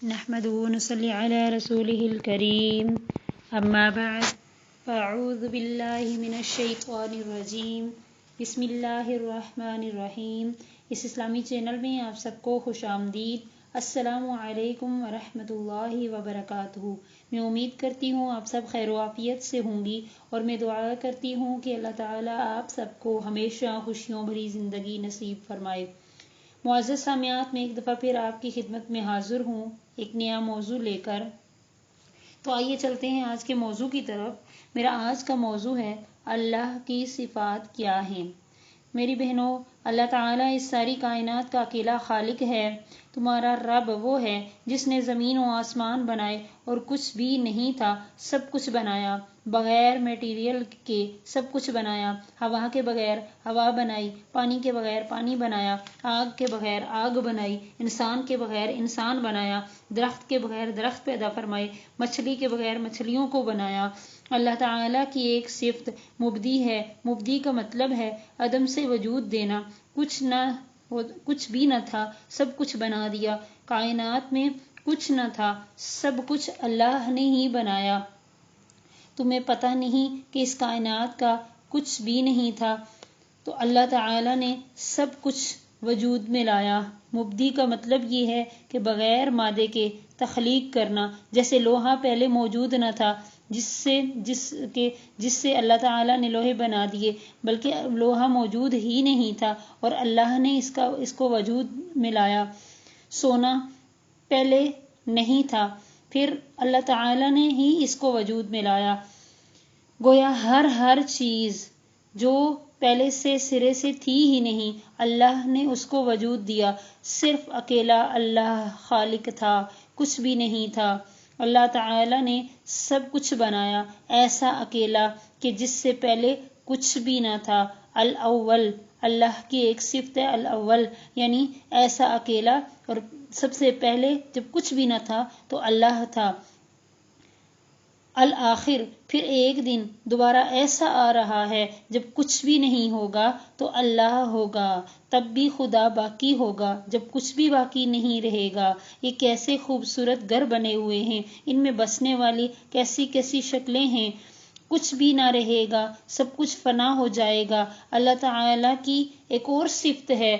نحمده ونصلي على رسوله الكريم اما بعد فاعوذ باللہ من الشیطان الرجیم بسم اللہ الرحمن الرحیم۔ اس اسلامی چینل میں آپ سب کو خوش آمدید۔ السلام علیکم ورحمۃ اللہ وبرکاتہ۔ میں امید کرتی ہوں آپ سب خیر و عافیت سے ہوں گی، اور میں دعا کرتی ہوں کہ اللہ تعالیٰ آپ سب کو ہمیشہ خوشیوں بھری زندگی نصیب فرمائے۔ معزز سامعات، میں ایک دفعہ پھر آپ کی خدمت میں حاضر ہوں ایک نیا موضوع لے کر۔ تو آئیے چلتے ہیں آج کے موضوع کی طرف۔ میرا آج کا موضوع ہے اللہ کی صفات کیا ہیں۔ میری بہنوں، اللہ تعالیٰ اس ساری کائنات کا اکیلا خالق ہے۔ تمہارا رب وہ ہے جس نے زمین و آسمان بنائے اور کچھ بھی نہیں تھا سب کچھ بنایا، بغیر میٹیریل کے سب کچھ بنایا۔ ہوا کے بغیر ہوا بنائی، پانی کے بغیر پانی بنایا، آگ کے بغیر آگ بنائی، انسان کے بغیر انسان بنایا، درخت کے بغیر درخت پیدا فرمائے، مچھلی کے بغیر مچھلیوں کو بنایا۔ اللہ تعالیٰ کی ایک صفت مبدی ہے۔ مبدی کا مطلب ہے عدم سے وجود دینا۔ کچھ بھی نہ تھا سب کچھ بنا دیا۔ کائنات میں کچھ نہ تھا، سب کچھ اللہ نے ہی بنایا۔ تمہیں پتہ نہیں کہ اس کائنات کا کچھ بھی نہیں تھا تو اللہ تعالیٰ نے سب کچھ وجود میں لایا۔ مبدی کا مطلب یہ ہے کہ بغیر مادے کے تخلیق کرنا۔ جیسے لوہا پہلے موجود نہ تھا جس سے اللہ تعالیٰ نے لوہے بنا دیے، بلکہ لوہا موجود ہی نہیں تھا اور اللہ نے اس کو وجود میں لایا۔ سونا پہلے نہیں تھا، پھر اللہ تعالیٰ نے ہی اس کو وجود میں لایا۔ گویا ہر چیز جو پہلے سے سرے سے تھی ہی نہیں، اللہ نے اس کو وجود دیا۔ صرف اکیلا اللہ خالق تھا، کچھ بھی نہیں تھا۔ اللہ تعالیٰ نے سب کچھ بنایا، ایسا اکیلا کہ جس سے پہلے کچھ بھی نہ تھا۔ الاول، اللہ کی ایک صفت ہے الاول، یعنی ایسا اکیلا، اور سب سے پہلے جب کچھ بھی نہ تھا تو اللہ تھا۔ الآخر، پھر ایک دن دوبارہ ایسا آ رہا ہے جب کچھ بھی نہیں ہوگا تو اللہ ہوگا، تب بھی خدا باقی ہوگا جب کچھ بھی باقی نہیں رہے گا۔ یہ کیسے خوبصورت گھر بنے ہوئے ہیں، ان میں بسنے والی کیسی کیسی شکلیں ہیں۔ کچھ بھی نہ رہے گا، سب کچھ فنا ہو جائے گا۔ اللہ تعالیٰ کی ایک اور صفت ہے،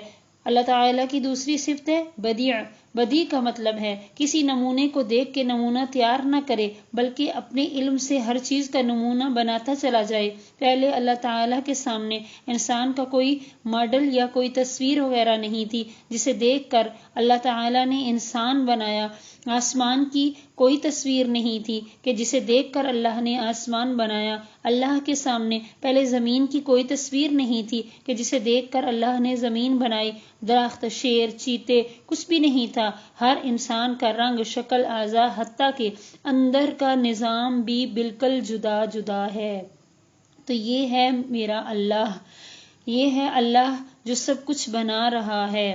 اللہ تعالیٰ کی دوسری صفت ہے بدیع۔ بدیع کا مطلب ہے کسی نمونے کو دیکھ کے نمونہ تیار نہ کرے، بلکہ اپنے علم سے ہر چیز کا نمونہ بناتا چلا جائے۔ پہلے اللہ تعالیٰ کے سامنے انسان کا کوئی ماڈل یا کوئی تصویر وغیرہ نہیں تھی جسے دیکھ کر اللہ تعالیٰ نے انسان بنایا۔ آسمان کی کوئی تصویر نہیں تھی کہ جسے دیکھ کر اللہ نے آسمان بنایا۔ اللہ کے سامنے پہلے زمین کی کوئی تصویر نہیں تھی کہ جسے دیکھ کر اللہ نے زمین بنائی۔ درخت، شیر، چیتے، کچھ بھی نہیں تھا۔ ہر انسان کا رنگ، شکل، اعضاء، حتیٰ کہ اندر کا نظام بھی بالکل جدا جدا ہے۔ تو یہ ہے میرا اللہ، یہ ہے اللہ جو سب کچھ بنا رہا ہے۔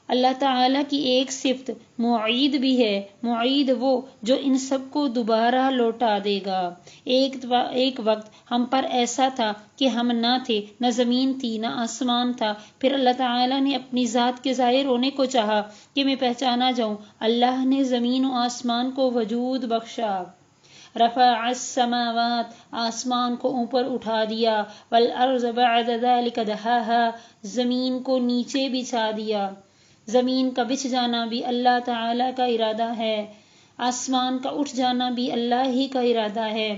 اللہ تعالیٰ کی ایک صفت معید بھی ہے۔ معید وہ جو ان سب کو دوبارہ لوٹا دے گا۔ ایک وقت ہم پر ایسا تھا کہ ہم نہ تھے، نہ زمین تھی، نہ آسمان تھا۔ پھر اللہ تعالیٰ نے اپنی ذات کے ظاہر ہونے کو چاہا کہ میں پہچانا جاؤں۔ اللہ نے زمین و آسمان کو وجود بخشا۔ رفع السماوات، آسمان کو اوپر اٹھا دیا، والارض بعد ذلك دحاها، زمین کو نیچے بچھا دیا۔ زمین کا بچھ جانا بھی اللہ تعالیٰ کا ارادہ ہے، آسمان کا اٹھ جانا بھی اللہ ہی کا ارادہ ہے،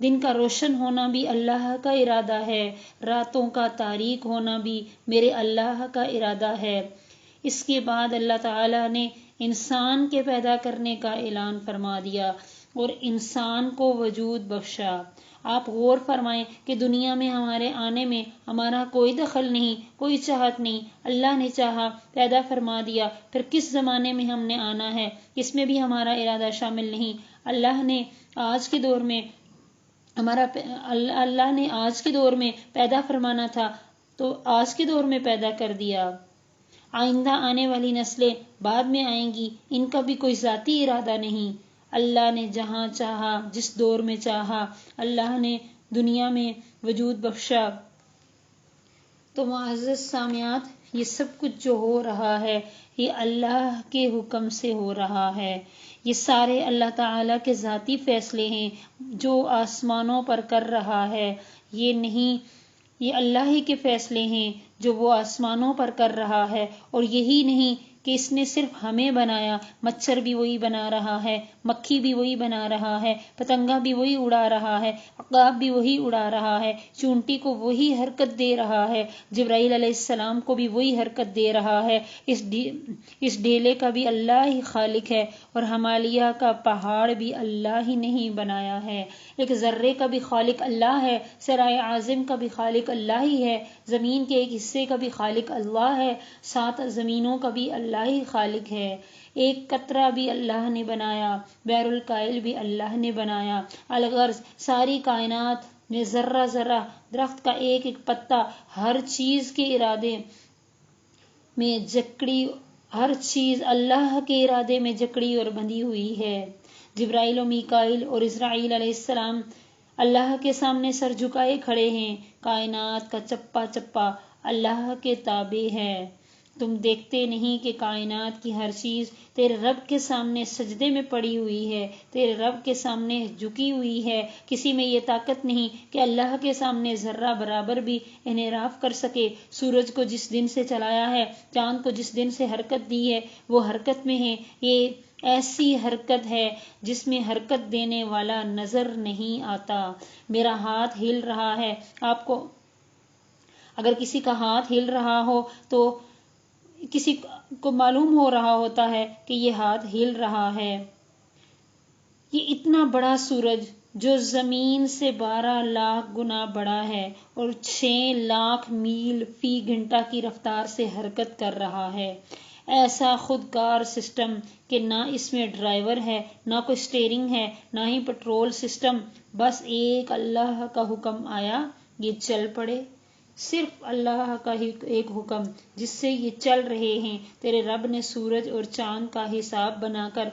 دن کا روشن ہونا بھی اللہ کا ارادہ ہے، راتوں کا تاریک ہونا بھی میرے اللہ کا ارادہ ہے۔ اس کے بعد اللہ تعالیٰ نے انسان کے پیدا کرنے کا اعلان فرما دیا اور انسان کو وجود بخشا۔ آپ غور فرمائیں کہ دنیا میں ہمارے آنے میں ہمارا کوئی دخل نہیں، کوئی چاہت نہیں، اللہ نے چاہا پیدا فرما دیا۔ پھر کس زمانے میں ہم نے آنا ہے، اس میں بھی ہمارا ارادہ شامل نہیں۔ اللہ نے آج کے دور میں پیدا فرمانا تھا تو آج کے دور میں پیدا کر دیا۔ آئندہ آنے والی نسلیں بعد میں آئیں گی، ان کا بھی کوئی ذاتی ارادہ نہیں۔ اللہ نے جہاں چاہا، جس دور میں چاہا، اللہ نے دنیا میں وجود بخشا۔ تو معزز سامعات، یہ سب کچھ جو ہو رہا ہے یہ اللہ کے حکم سے ہو رہا ہے. یہ سارے اللہ تعالیٰ کے ذاتی فیصلے ہیں جو آسمانوں پر کر رہا ہے. یہ نہیں، یہ اللہ ہی کے فیصلے ہیں جو وہ آسمانوں پر کر رہا ہے. اور یہی نہیں کہ اس نے صرف ہمیں بنایا، مچھر بھی وہی بنا رہا ہے، مکھی بھی وہی بنا رہا ہے، پتنگا بھی وہی اڑا رہا ہے، عقاب بھی وہی اڑا رہا ہے، چونٹی کو وہی حرکت دے رہا ہے، جبرائیل علیہ السلام کو بھی وہی حرکت دے رہا ہے. اس ڈھیلے کا بھی اللہ ہی خالق ہے، اور ہمالیہ کا پہاڑ بھی اللہ ہی نہیں بنایا ہے. ایک ذرے کا بھی خالق اللہ ہے، سرائے اعظم کا بھی خالق اللہ ہی ہے، زمین کے ایک حصے کا بھی خالق اللہ ہے، 7 زمینوں کا بھی اللہ ہی خالق ہے. ایک قطرہ بھی اللہ نے بنایا، بحر الکائل بھی اللہ نے بنایا. الغرض ساری کائنات میں ذرہ ذرہ، درخت کا ایک ایک پتا، ہر چیز کے ارادے میں جکڑی، ہر چیز اللہ کے ارادے میں جکڑی اور بندھی ہوئی ہے. جبرائیل و میکائیل اور اسرائیل علیہ السلام اللہ کے سامنے سر جھکائے کھڑے ہیں. کائنات کا چپا چپا اللہ کے تابع ہے. تم دیکھتے نہیں کہ کائنات کی ہر چیز تیرے رب کے سامنے سجدے میں پڑی ہوئی ہے، تیرے رب کے سامنے جھکی ہوئی ہے. کسی میں یہ طاقت نہیں کہ اللہ کے سامنے ذرہ برابر بھی انحراف کر سکے. سورج کو جس دن سے چلایا ہے، چاند کو جس دن سے حرکت دی ہے، وہ حرکت میں ہے. یہ ایسی حرکت ہے جس میں حرکت دینے والا نظر نہیں آتا. میرا ہاتھ ہل رہا ہے، آپ کو اگر کسی کا ہاتھ ہل رہا ہو تو کسی کو معلوم ہو رہا ہوتا ہے کہ یہ ہاتھ ہل رہا ہے. یہ اتنا بڑا سورج جو زمین سے 12 لاکھ گنا بڑا ہے اور 6 لاکھ میل فی گھنٹہ کی رفتار سے حرکت کر رہا ہے. ایسا خودکار سسٹم کہ نہ اس میں ڈرائیور ہے، نہ کوئی سٹیئرنگ ہے، نہ ہی پیٹرول سسٹم. بس ایک اللہ کا حکم آیا، یہ چل پڑے. صرف اللہ کا ہی ایک حکم جس سے یہ چل رہے ہیں. تیرے رب نے سورج اور چاند کا حساب بنا کر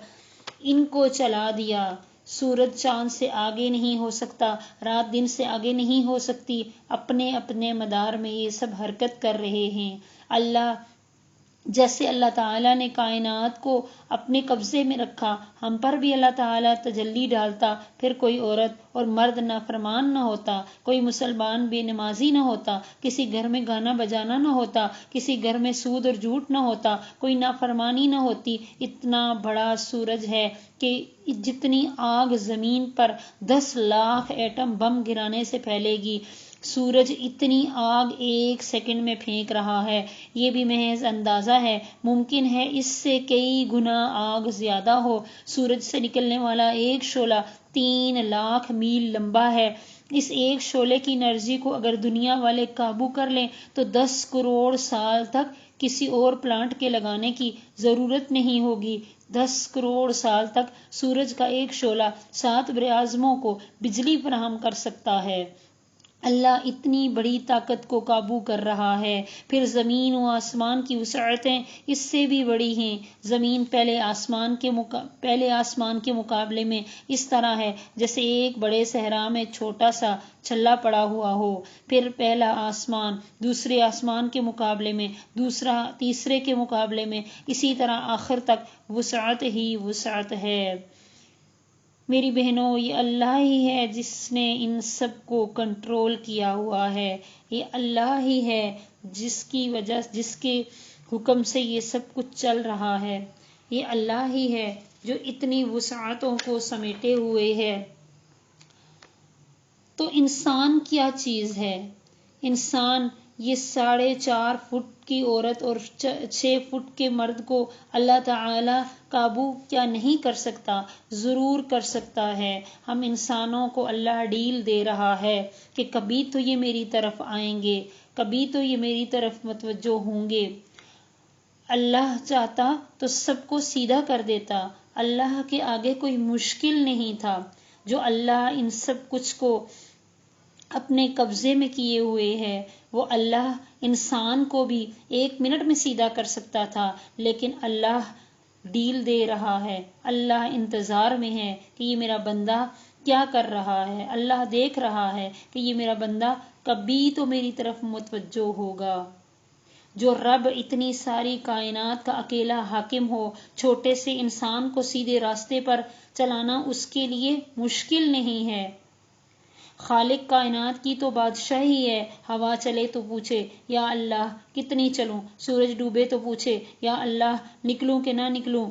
ان کو چلا دیا. سورج چاند سے آگے نہیں ہو سکتا، رات دن سے آگے نہیں ہو سکتی. اپنے اپنے مدار میں یہ سب حرکت کر رہے ہیں. جیسے اللہ تعالیٰ نے کائنات کو اپنے قبضے میں رکھا، ہم پر بھی اللہ تعالیٰ تجلی ڈالتا، پھر کوئی عورت اور مرد نافرمان نہ ہوتا، کوئی مسلمان بے نمازی نہ ہوتا، کسی گھر میں گانا بجانا نہ ہوتا، کسی گھر میں سود اور جھوٹ نہ ہوتا، کوئی نافرمانی نہ ہوتی. اتنا بڑا سورج ہے کہ جتنی آگ زمین پر 10 لاکھ ایٹم بم گرانے سے پھیلے گی، سورج اتنی آگ 1 سیکنڈ میں پھینک رہا ہے. یہ بھی محض اندازہ ہے، ممکن ہے اس سے کئی گنا آگ زیادہ ہو. سورج سے نکلنے والا ایک شعلہ 3 لاکھ میل لمبا ہے. اس ایک شعلے کی انرجی کو اگر دنیا والے قابو کر لیں تو 10 کروڑ سال تک کسی اور پلانٹ کے لگانے کی ضرورت نہیں ہوگی. 10 کروڑ سال تک سورج کا ایک شعلہ 7 براعظموں کو بجلی فراہم کر سکتا ہے. اللہ اتنی بڑی طاقت کو قابو کر رہا ہے. پھر زمین و آسمان کی وسعتیں اس سے بھی بڑی ہیں. زمین پہلے آسمان کے مقابلے میں اس طرح ہے جیسے ایک بڑے صحرا میں چھوٹا سا چھلا پڑا ہوا ہو. پھر پہلا آسمان دوسرے آسمان کے مقابلے میں، دوسرا تیسرے کے مقابلے میں، اسی طرح آخر تک وسعت ہی وسعت ہے. میری بہنوں، یہ اللہ ہی ہے جس نے ان سب کو کنٹرول کیا ہوا ہے. یہ اللہ ہی ہے جس کے حکم سے یہ سب کچھ چل رہا ہے. یہ اللہ ہی ہے جو اتنی وسعتوں کو سمیٹے ہوئے ہے. تو انسان کیا چیز ہے؟ انسان یہ 4.5 فٹ کی عورت اور 6 فٹ کے مرد کو اللہ تعالی قابو کیا نہیں کر سکتا؟ ضرور کر سکتا ہے. ہم انسانوں کو اللہ ڈیل دے رہا ہے کہ کبھی تو یہ میری طرف آئیں گے، کبھی تو یہ میری طرف متوجہ ہوں گے. اللہ چاہتا تو سب کو سیدھا کر دیتا. اللہ کے آگے کوئی مشکل نہیں تھا. جو اللہ ان سب کچھ کو اپنے قبضے میں کیے ہوئے ہے، وہ اللہ انسان کو بھی 1 منٹ میں سیدھا کر سکتا تھا، لیکن اللہ ڈیل دے رہا ہے. اللہ انتظار میں ہے کہ یہ میرا بندہ کیا کر رہا ہے. اللہ دیکھ رہا ہے کہ یہ میرا بندہ کبھی تو میری طرف متوجہ ہوگا. جو رب اتنی ساری کائنات کا اکیلا حاکم ہو، چھوٹے سے انسان کو سیدھے راستے پر چلانا اس کے لیے مشکل نہیں ہے۔ خالق کائنات کی تو بادشاہی ہے۔ ہوا چلے تو پوچھے یا اللہ کتنی چلوں، سورج ڈوبے تو پوچھے یا اللہ نکلوں کہ نہ نکلوں،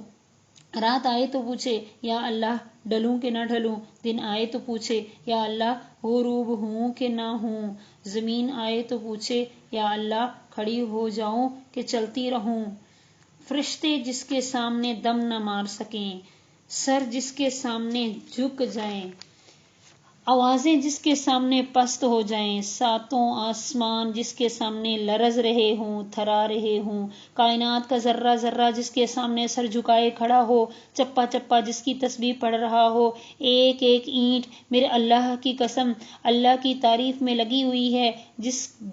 رات آئے تو پوچھے یا اللہ ڈلوں کہ نہ ڈھلوں، دن آئے تو پوچھے یا اللہ غروب ہوں کہ نہ ہوں، زمین آئے تو پوچھے یا اللہ کھڑی ہو جاؤں کہ چلتی رہوں۔ فرشتے جس کے سامنے دم نہ مار سکیں، سر جس کے سامنے جھک جائیں، آوازیں جس کے سامنے پست ہو جائیں، ساتوں آسمان جس کے سامنے لرز رہے ہوں، تھرا رہے ہوں، کائنات کا ذرہ ذرہ جس کے سامنے سر جھکائے کھڑا ہو، چپا چپا جس کی تسبیح پڑھ رہا ہو، ایک ایک اینٹ میرے اللہ کی قسم اللہ کی تعریف میں لگی ہوئی ہے،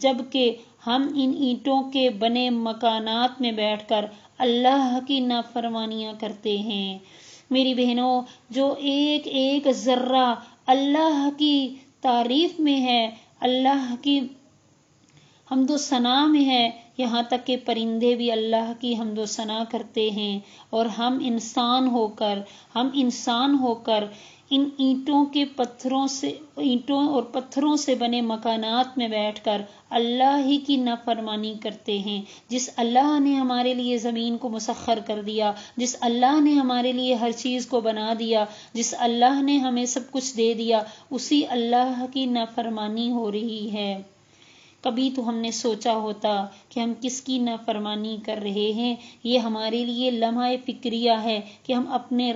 جب کہ ہم ان اینٹوں کے بنے مکانات میں بیٹھ کر اللہ کی نافرمانیاں کرتے ہیں۔ میری بہنوں، جو ایک ایک ذرہ اللہ کی تعریف میں ہے، اللہ کی حمد و ثنا میں ہے، یہاں تک کہ پرندے بھی اللہ کی حمد و ثنا کرتے ہیں، اور ہم انسان ہو کر ان اینٹوں اور پتھروں سے بنے مکانات میں بیٹھ کر اللہ ہی کی نافرمانی کرتے ہیں۔ جس اللہ نے ہمارے لیے زمین کو مسخر کر دیا، جس اللہ نے ہمارے لیے ہر چیز کو بنا دیا، جس اللہ نے ہمیں سب کچھ دے دیا، اسی اللہ کی نافرمانی ہو رہی ہے۔ کبھی تو ہم نے سوچا ہوتا کہ ہم کس کی نافرمانی کر رہے ہیں؟ یہ ہمارے لیے لمحہ فکریہ ہے کہ ہم اپنے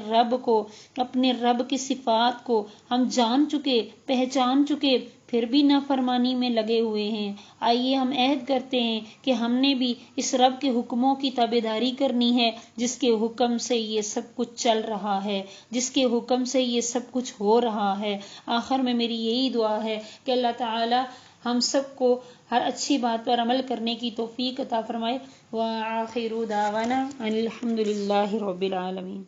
رب کی صفات کو ہم جان چکے، پہچان چکے، پھر بھی نافرمانی میں لگے ہوئے ہیں۔ آئیے ہم عہد کرتے ہیں کہ ہم نے بھی اس رب کے حکموں کی تابعداری کرنی ہے، جس کے حکم سے یہ سب کچھ چل رہا ہے، جس کے حکم سے یہ سب کچھ ہو رہا ہے۔ آخر میں میری یہی دعا ہے کہ اللہ تعالی ہم سب کو ہر اچھی بات پر عمل کرنے کی توفیق عطا فرمائے۔ وآخر دعوانا ان الحمد للہ رب العالمین۔